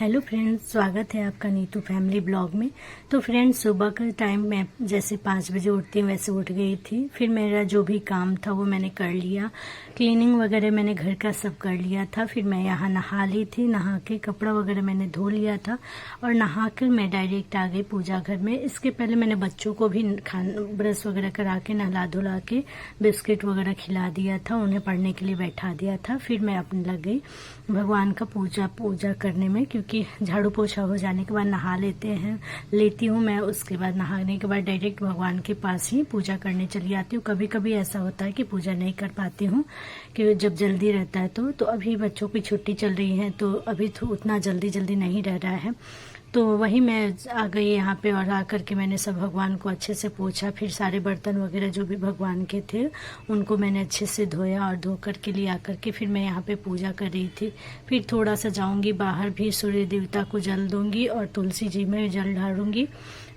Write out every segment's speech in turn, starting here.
Hello friends, स्वागत है आपका नीतू फैमिली ब्लॉग में। तो फ्रेंड्स, सुबह का टाइम मैं जैसे 5 बजे उठती हूँ वैसे उठ गई थी। फिर मेरा जो भी काम था वो मैंने कर लिया, क्लीनिंग वगैरह मैंने घर का सब कर लिया था। फिर मैं यहाँ नहा ली थी, नहा के कपड़ा वगैरह मैंने धो लिया था और नहा कर मैं डायरेक्ट आ गई पूजा घर में। इसके पहले मैंने बच्चों को भी ब्रश वगैरह करा के नहला धुला के बिस्किट वगैरह खिला दिया था, उन्हें पढ़ने के लिए बैठा दिया था। फिर मैं अपने लग गई भगवान का पूजा करने में, क्योंकि झाड़ू पोछा हो जाने के बाद नहा लेती हूँ मैं। उसके बाद नहाने के बाद डायरेक्ट भगवान के पास ही पूजा करने चली आती हूँ। कभी कभी ऐसा होता है कि पूजा नहीं कर पाती हूँ, कि जब जल्दी रहता है तो अभी बच्चों की छुट्टी चल रही है तो अभी तो उतना जल्दी नहीं रह रहा है। तो वही मैं आ गई यहाँ पे और आकर के मैंने सब भगवान को अच्छे से पोछा। फिर सारे बर्तन वगैरह जो भी भगवान के थे उनको मैंने अच्छे से धोया और धो कर के लिए आकर के फिर मैं यहाँ पे पूजा कर रही थी। फिर थोड़ा सा जाऊंगी बाहर, भी सूर्य देवता को जल दूंगी और तुलसी जी में जल ढालूंगी।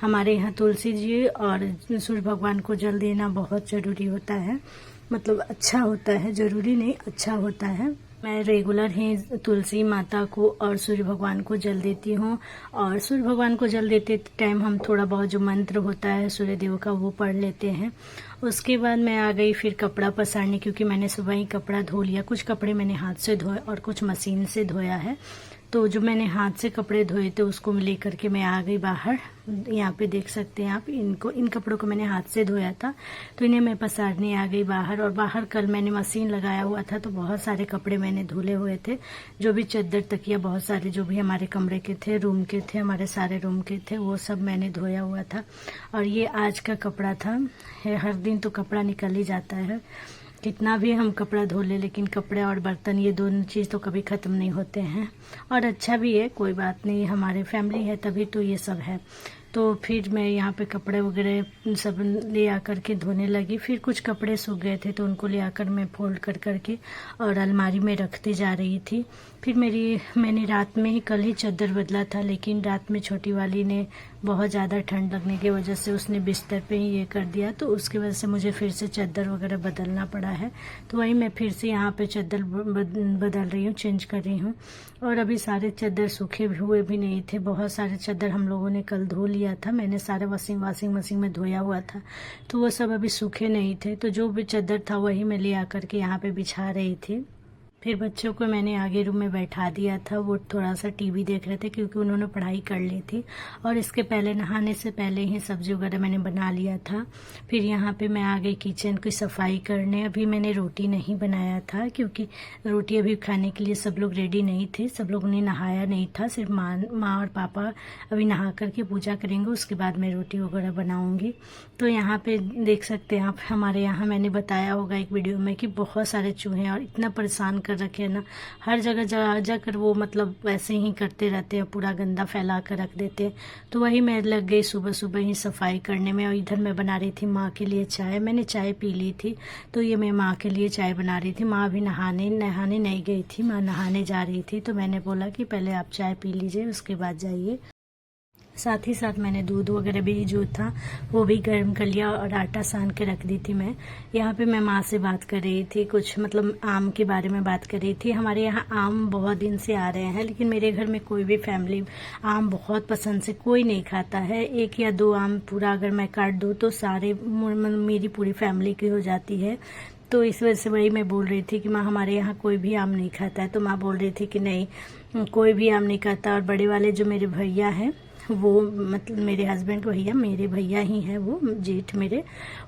हमारे यहाँ तुलसी जी और सूर्य भगवान को जल देना बहुत ज़रूरी होता है, मतलब अच्छा होता है, ज़रूरी नहीं अच्छा होता है। मैं रेगुलर ही तुलसी माता को और सूर्य भगवान को जल देती हूँ। और सूर्य भगवान को जल देते टाइम हम थोड़ा बहुत जो मंत्र होता है सूर्य देव का वो पढ़ लेते हैं। उसके बाद मैं आ गई फिर कपड़ा पसारने, क्योंकि मैंने सुबह ही कपड़ा धो लिया। कुछ कपड़े मैंने हाथ से धोए और कुछ मशीन से धोया है। तो जो मैंने हाथ से कपड़े धोए थे उसको लेकर के मैं आ गई बाहर। यहाँ पे देख सकते हैं आप, इन कपड़ों को मैंने हाथ से धोया था तो इन्हें मैं पसारने आ गई बाहर। और बाहर कल मैंने मशीन लगाया हुआ था तो बहुत सारे कपड़े मैंने धुले हुए थे, जो भी चादर तकिया बहुत सारे जो भी हमारे कमरे के थे, रूम के थे, हमारे सारे रूम के थे, वो सब मैंने धोया हुआ था। और ये आज का कपड़ा था। हर दिन तो कपड़ा निकल ही जाता है, कितना भी हम कपड़ा धो ले, लेकिन कपड़े और बर्तन ये दोनों चीज़ तो कभी ख़त्म नहीं होते हैं। और अच्छा भी है, कोई बात नहीं, हमारे फैमिली है तभी तो ये सब है। तो फिर मैं यहाँ पे कपड़े वगैरह सब ले आकर के धोने लगी। फिर कुछ कपड़े सूख गए थे तो उनको ले आकर मैं फोल्ड कर करके और अलमारी में रखती जा रही थी। फिर मैंने रात में ही कल ही चादर बदला था, लेकिन रात में छोटी वाली ने बहुत ज़्यादा ठंड लगने की वजह से उसने बिस्तर पे ही ये कर दिया, तो उसकी वजह से मुझे फिर से चादर वगैरह बदलना पड़ा है। तो वही मैं फिर से यहाँ पे चादर बदल रही हूँ, चेंज कर रही हूँ। और अभी सारे चादर सूखे हुए भी नहीं थे, बहुत सारे चादर हम लोगों ने कल धो लिया था। मैंने सारे वाशिंग मशीन में धोया हुआ था, तो वो सब अभी सूखे नहीं थे। तो जो भी चादर था वही मैं ले आकर के यहाँ पे बिछा रही थी। फिर बच्चों को मैंने आगे रूम में बैठा दिया था, वो थोड़ा सा टीवी देख रहे थे क्योंकि उन्होंने पढ़ाई कर ली थी। और इसके पहले नहाने से पहले ही सब्जी वगैरह मैंने बना लिया था। फिर यहाँ पे मैं आ गई किचन की सफाई करने। अभी मैंने रोटी नहीं बनाया था क्योंकि रोटी अभी खाने के लिए सब लोग रेडी नहीं थे, सब लोगों ने नहाया नहीं था, सिर्फ माँ और पापा अभी नहा करके पूजा करेंगे, उसके बाद मैं रोटी वगैरह बनाऊँगी। तो यहाँ पे देख सकते हैं आप, हमारे यहाँ मैंने बताया होगा एक वीडियो में कि बहुत सारे चूहे और इतना परेशान कर रखे हैं ना, हर जगह जाकर वो मतलब वैसे ही करते रहते हैं, पूरा गंदा फैला कर रख देते हैं। तो वही मैं लग गई सुबह ही सफाई करने में। और इधर मैं बना रही थी माँ के लिए चाय, मैंने चाय पी ली थी तो ये मैं माँ के लिए चाय बना रही थी। माँ अभी नहाने नहीं गई थी, माँ नहाने जा रही थी, तो मैंने बोला कि पहले आप चाय पी लीजिए उसके बाद जाइए। साथ ही साथ मैंने दूध वगैरह भी जो था वो भी गर्म कर लिया और आटा सान के रख दी थी मैं। यहाँ पे मैं माँ से बात कर रही थी, कुछ मतलब आम के बारे में बात कर रही थी। हमारे यहाँ आम बहुत दिन से आ रहे हैं, लेकिन मेरे घर में कोई भी फैमिली आम बहुत पसंद से कोई नहीं खाता है। 1 या 2 आम पूरा अगर मैं काट दूँ तो सारे मेरी पूरी फैमिली की हो जाती है। तो इस वजह से वही मैं बोल रही थी कि माँ हमारे यहाँ कोई भी आम नहीं खाता है। तो माँ बोल रही थी कि नहीं, कोई भी आम नहीं खाता। और बड़े वाले जो मेरे भैया हैं, वो मतलब मेरे हस्बैंड के भैया, मेरे भैया ही हैं, वो जेठ मेरे,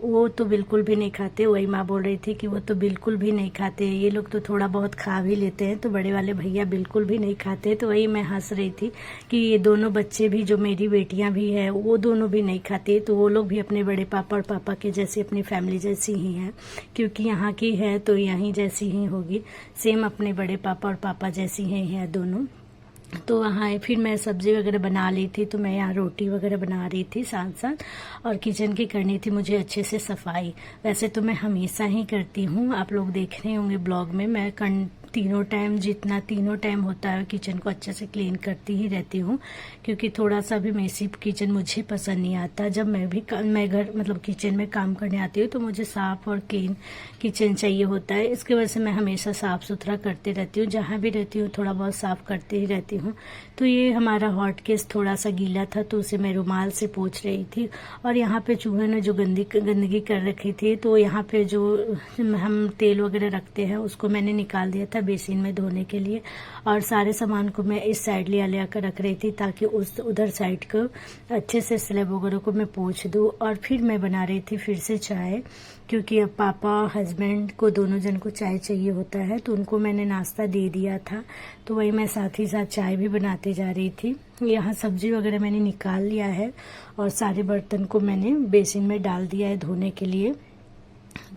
वो तो बिल्कुल भी नहीं खाते। वही माँ बोल रही थी कि वो तो बिल्कुल भी नहीं खाते, ये लोग तो थोड़ा बहुत खा भी लेते हैं, तो बड़े वाले भैया बिल्कुल भी नहीं खाते। तो वही मैं हंस रही थी कि ये दोनों बच्चे भी, जो मेरी बेटियां भी हैं, वो दोनों भी नहीं खाते। तो वो लोग भी अपने बड़े पापा और पापा के जैसे अपनी फैमिली जैसी ही हैं, क्योंकि यहाँ की है तो यहीं जैसी ही होगी, सेम अपने बड़े पापा और पापा जैसी ही हैं दोनों। तो वहाँ फिर मैं सब्जी वगैरह बना ली थी, तो मैं यहाँ रोटी वगैरह बना रही थी साथ साथ, और किचन की करनी थी मुझे अच्छे से सफाई। वैसे तो मैं हमेशा ही करती हूँ, आप लोग देख रहे होंगे ब्लॉग में, मैं तीनों टाइम, जितना तीनों टाइम होता है किचन को अच्छे से क्लीन करती ही रहती हूँ, क्योंकि थोड़ा सा भी मेसी किचन मुझे पसंद नहीं आता। जब मैं घर मतलब किचन में काम करने आती हूँ तो मुझे साफ और क्लीन किचन चाहिए होता है। इसकी वजह से मैं हमेशा साफ सुथरा करते रहती हूँ, जहाँ भी रहती हूँ थोड़ा बहुत साफ करते ही रहती हूँ। तो ये हमारा हॉट केस थोड़ा सा गीला था तो उसे मैं रुमाल से पोंछ रही थी, और यहाँ पे चूहे ने जो गंदगी कर रखी थी, तो यहाँ पे जो हम तेल वगैरह रखते हैं उसको मैंने निकाल दिया था बेसिन में धोने के लिए, और सारे सामान को मैं इस साइड ले आकर रख रही थी ताकि उधर साइड को अच्छे से स्लैब वगैरह को मैं पोंछ दूँ। और फिर मैं बना रही थी फिर से चाय, क्योंकि अब पापा हस्बैंड को दोनों जन को चाय चाहिए होता है, तो उनको मैंने नाश्ता दे दिया था, तो वही मैं साथ ही साथ चाय भी बनाते जा रही थी। यहाँ सब्जी वगैरह मैंने निकाल लिया है और सारे बर्तन को मैंने बेसिन में डाल दिया है धोने के लिए।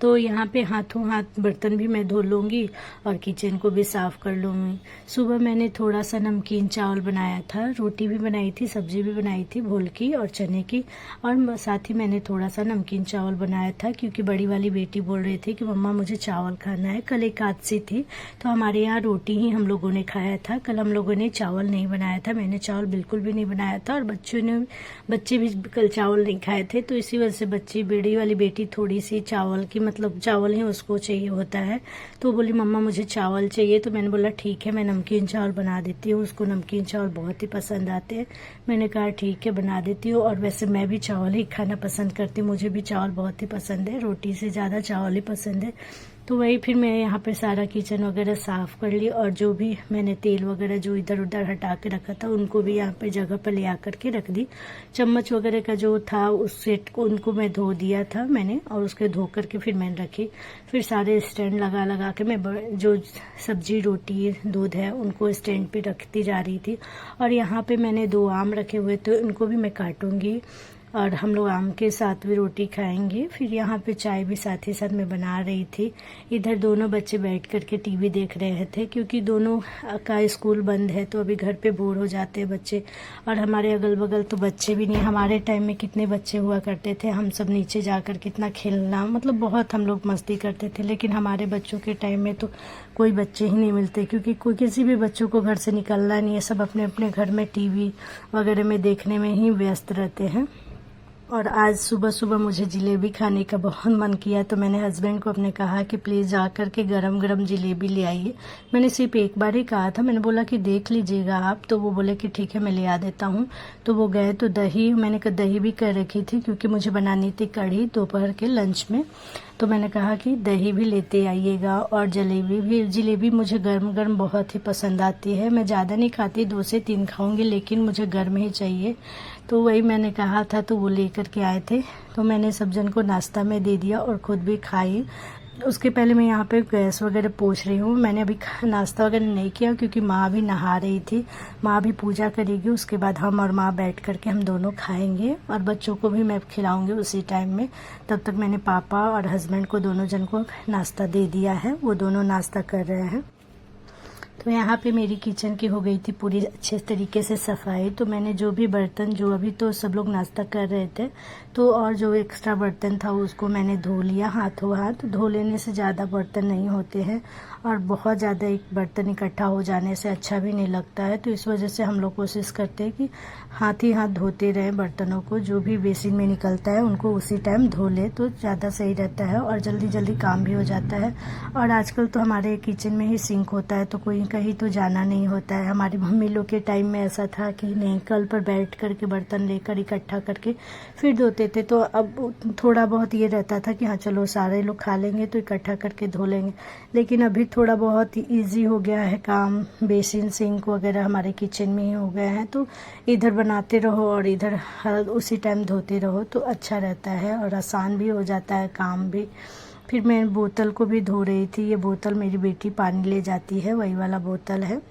तो यहाँ पे हाथों हाथ बर्तन भी मैं धो लूँगी और किचन को भी साफ कर लूँगी। सुबह मैंने थोड़ा सा नमकीन चावल बनाया था, रोटी भी बनाई थी, सब्जी भी बनाई थी भोल की और चने की, और साथ ही मैंने थोड़ा सा नमकीन चावल बनाया था, क्योंकि बड़ी वाली बेटी बोल रही थी कि मम्मा मुझे चावल खाना है। कल एकादशी थी तो हमारे यहाँ रोटी ही हम लोगों ने खाया था, कल हम लोगों ने चावल नहीं बनाया था। मैंने चावल बिल्कुल भी नहीं बनाया था और बच्चे भी कल चावल नहीं खाए थे, तो इसी वजह से बड़ी वाली बेटी थोड़ी सी चावल की मतलब चावल ही उसको चाहिए होता है, तो बोली मम्मा मुझे चावल चाहिए। तो मैंने बोला ठीक है मैं नमकीन चावल बना देती हूँ, उसको नमकीन चावल बहुत ही पसंद आते हैं। मैंने कहा ठीक है बना देती हूँ, और वैसे मैं भी चावल ही खाना पसंद करती हूँ, मुझे भी चावल बहुत ही पसंद है, रोटी से ज़्यादा चावल ही पसंद है। तो वही फिर मैं यहाँ पे सारा किचन वगैरह साफ़ कर ली, और जो भी मैंने तेल वगैरह जो इधर उधर हटा के रखा था उनको भी यहाँ पे जगह पर ले आकर के रख दी। चम्मच वगैरह का जो था उस सेट को उनको मैं धो दिया था मैंने, और उसके धो करके फिर मैंने रखी। फिर सारे स्टैंड लगा के मैं जो सब्जी रोटी दूध है उनको स्टैंड पे रखती जा रही थी। और यहाँ पे मैंने 2 आम रखे हुए थे, उनको भी मैं काटूंगी और हम लोग आम के साथ भी रोटी खाएंगे। फिर यहाँ पे चाय भी साथ ही साथ मैं बना रही थी। इधर दोनों बच्चे बैठ करके टीवी देख रहे थे, क्योंकि दोनों का स्कूल बंद है तो अभी घर पे बोर हो जाते हैं बच्चे। और हमारे अगल बगल तो बच्चे भी नहीं, हमारे टाइम में कितने बच्चे हुआ करते थे, हम सब नीचे जाकर कितना खेलना, मतलब बहुत हम लोग मस्ती करते थे। लेकिन हमारे बच्चों के टाइम में तो कोई बच्चे ही नहीं मिलते, क्योंकि कोई किसी भी बच्चों को घर से निकलना नहीं है, सब अपने अपने घर में टीवी वगैरह में देखने में ही व्यस्त रहते हैं। और आज सुबह सुबह मुझे जलेबी खाने का बहुत मन किया, तो मैंने हस्बैंड को अपने कहा कि प्लीज़ जा कर के गरम गरम जलेबी ले आइए। मैंने सिर्फ एक बार ही कहा था, मैंने बोला कि देख लीजिएगा आप, तो वो बोले कि ठीक है मैं ले आ देता हूँ। तो वो गए, तो मैंने कहा दही भी कर रखी थी, क्योंकि मुझे बनानी थी कढ़ी दोपहर के लंच में, तो मैंने कहा कि दही भी लेते आइएगा। और जलेबी मुझे गर्म गर्म बहुत ही पसंद आती है, मैं ज़्यादा नहीं खाती, 2 से 3 खाऊंगी, लेकिन मुझे गर्म ही चाहिए। तो वही मैंने कहा था, तो वो लेकर के आए थे, तो मैंने सब जन को नाश्ता में दे दिया और खुद भी खाई। उसके पहले मैं यहाँ पे गैस वगैरह पोंछ रही हूँ। मैंने अभी नाश्ता वगैरह नहीं किया, क्योंकि माँ भी नहा रही थी, माँ भी पूजा करेगी, उसके बाद हम और माँ बैठ करके हम दोनों खाएंगे, और बच्चों को भी मैं खिलाऊंगी उसी टाइम में। तब तक मैंने पापा और हस्बैंड को दोनों जन को नाश्ता दे दिया है, वो दोनों नाश्ता कर रहे हैं। तो यहाँ पे मेरी किचन की हो गई थी पूरी अच्छे तरीके से सफाई। तो मैंने जो भी बर्तन, जो अभी तो सब लोग नाश्ता कर रहे थे, तो और जो एक्स्ट्रा बर्तन था उसको मैंने धो लिया हाथों हाथ। धो लेने से ज़्यादा बर्तन नहीं होते हैं, और बहुत ज़्यादा एक बर्तन इकट्ठा हो जाने से अच्छा भी नहीं लगता है। तो इस वजह से हम लोग कोशिश करते हैं कि हाथ ही हाथ धोते रहें बर्तनों को, जो भी बेसिन में निकलता है उनको उसी टाइम धो ले तो ज़्यादा सही रहता है, और जल्दी जल्दी काम भी हो जाता है। और आजकल तो हमारे किचन में ही सिंक होता है, तो कोई कहीं तो जाना नहीं होता है। हमारी मम्मी लोग के टाइम में ऐसा था कि नहीं, कल पर बैठ करके बर्तन लेकर इकट्ठा करके फिर धोते थे। तो अब थोड़ा बहुत ये रहता था कि हाँ चलो सारे लोग खा लेंगे तो इकट्ठा करके धो लेंगे, लेकिन अभी थोड़ा बहुत ईजी हो गया है काम, बेसिन सिंक वगैरह हमारे किचन में ही हो गए हैं, तो इधर बनाते रहो और इधर उसी टाइम धोते रहो तो अच्छा रहता है और आसान भी हो जाता है काम भी। फिर मैं बोतल को भी धो रही थी, ये बोतल मेरी बेटी पानी ले जाती है, वही वाला बोतल है,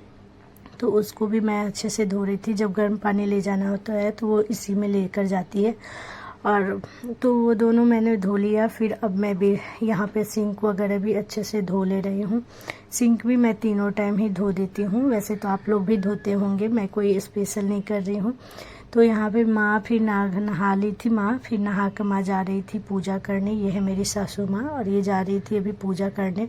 तो उसको भी मैं अच्छे से धो रही थी। जब गर्म पानी ले जाना होता है तो वो इसी में लेकर जाती है, और तो वो दोनों मैंने धो लिया। फिर अब मैं भी यहाँ पे सिंक वगैरह भी अच्छे से धो ले रही हूँ, सिंक भी मैं तीनों टाइम ही धो देती हूँ। वैसे तो आप लोग भी धोते होंगे, मैं कोई स्पेशल नहीं कर रही हूँ। तो यहाँ पे माँ फिर नहा ली थी माँ, फिर नहा कर माँ जा रही थी पूजा करने। ये है मेरी सासू माँ और ये जा रही थी अभी पूजा करने।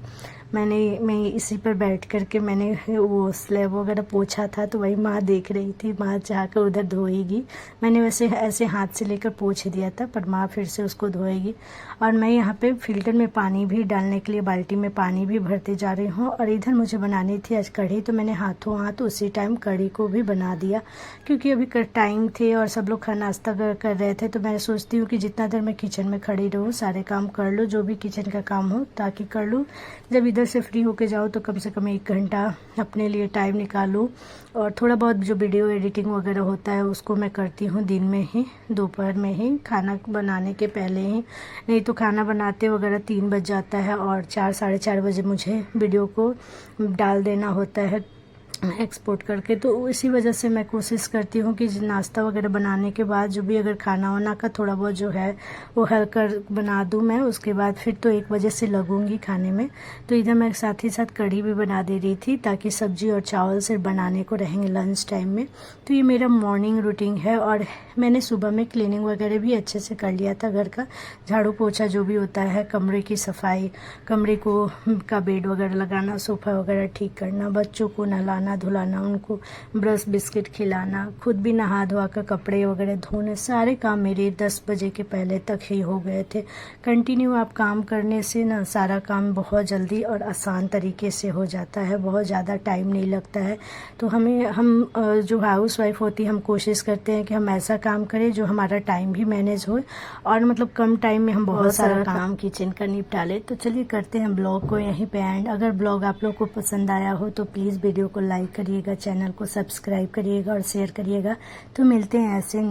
मैं इसी पर बैठ कर के मैंने वो स्लैब वगैरह पोछा था, तो वही माँ देख रही थी, माँ जाकर उधर धोएगी। मैंने वैसे ऐसे हाथ से लेकर पोछ दिया था, पर माँ फिर से उसको धोएगी। और मैं यहाँ पे फिल्टर में पानी भी डालने के लिए बाल्टी में पानी भी भरते जा रही हूँ। और इधर मुझे बनानी थी आज कढ़ी, तो मैंने हाथों हाथ उसी टाइम कढ़ी को भी बना दिया, क्योंकि अभी टाइम थे और सब लोग नाश्ता कर रहे थे। तो मैं सोचती हूँ कि जितना देर मैं किचन में खड़ी रहूँ, सारे काम कर लूँ, जो भी किचन का काम हो ताकि कर लूँ। जब इधर से फ्री होके जाओ तो कम से कम 1 घंटा अपने लिए टाइम निकालूँ। और थोड़ा बहुत जो वीडियो एडिटिंग वगैरह होता है उसको मैं करती हूँ दिन में ही, दोपहर में ही, खाना बनाने के पहले ही। नहीं तो खाना बनाते वगैरह 3 बज जाता है और 4 साढ़े 4 बजे मुझे वीडियो को डाल देना होता है एक्सपोर्ट करके। तो इसी वजह से मैं कोशिश करती हूँ कि नाश्ता वगैरह बनाने के बाद जो भी अगर खाना वाना का थोड़ा बहुत जो है वो हल्का बना दूँ मैं, उसके बाद फिर तो 1 बजे से लगूंगी खाने में। तो इधर मैं साथ ही साथ कढ़ी भी बना दे रही थी ताकि सब्जी और चावल सिर्फ बनाने को रहेंगे लंच टाइम में। तो ये मेरा मॉर्निंग रूटीन है। और मैंने सुबह में क्लीनिंग वगैरह भी अच्छे से कर लिया था, घर का झाड़ू पोछा जो भी होता है, कमरे की सफाई, कमरे का बेड वगैरह लगाना, सोफा वगैरह ठीक करना, बच्चों को नहलाना धुलाना, उनको ब्रश बिस्किट खिलाना, खुद भी नहा धोआ कर कपड़े वगैरह धोने, सारे काम मेरे 10 बजे के पहले तक ही हो गए थे। कंटिन्यू आप काम करने से ना सारा काम बहुत जल्दी और आसान तरीके से हो जाता है, बहुत ज़्यादा टाइम नहीं लगता है। तो हम जो हाउस वाइफ होती है, हम कोशिश करते हैं कि हम ऐसा काम करें जो हमारा टाइम भी मैनेज हो और मतलब कम टाइम में हम बहुत सारा काम किचन का निपटा लें। तो चलिए करते हैं ब्लॉग को यहीं पे एंड। अगर ब्लॉग आप लोग को पसंद आया हो तो प्लीज़ वीडियो को लाइक करिएगा, चैनल को सब्सक्राइब करिएगा और शेयर करिएगा। तो मिलते हैं ऐसे